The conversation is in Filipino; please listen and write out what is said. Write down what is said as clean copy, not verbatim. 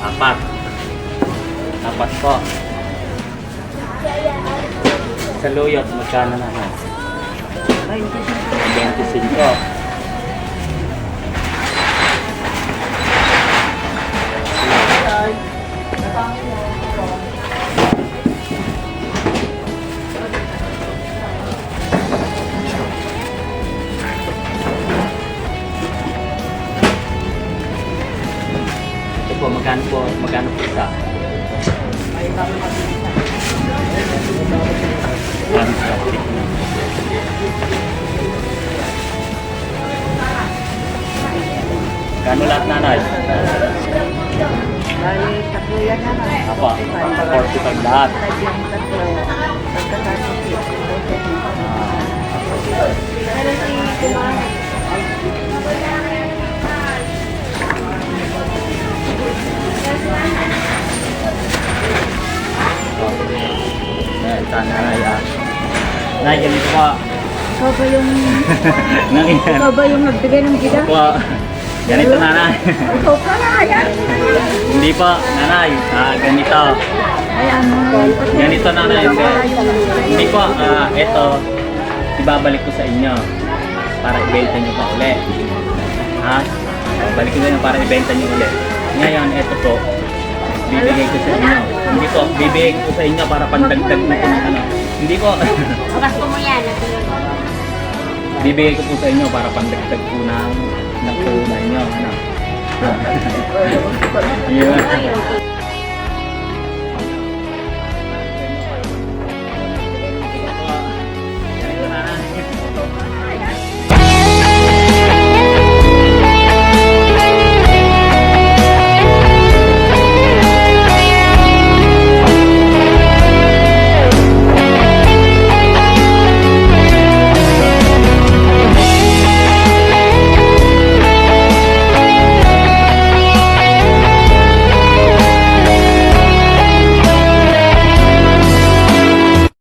Apat. Apat po. Sa luyot, magkano na? 25. Ito po, magkano po isa? Fantastic. Kano lahat, nanay? Bali, tatlo yan na. Apa, 45 lahat. Yung tatlo, pagkatapos yung Nanay, Nay, ganito po. ikaw ba yung nagbigay ng gida? Po. Ganito, nanay. Ikaw ka na, ayan. Hindi po, nanay. Ganito. Ayan mo. Ganito, nanay. Hindi po, ito, ibabalik ko sa inyo para ibenta nyo pa ulit. Ha? Balik ko nyo para ibenta nyo ulit. Ngayon, ito po, bibigay ko sa inyo. Hindi po, bibigay ko sa inyo para pandagdag mo po ng ano. Hindi po. Bukas ko mo yan. Bibigay ko po sa inyo para pandagdag po ng puno ninyo. Ano? Yeah.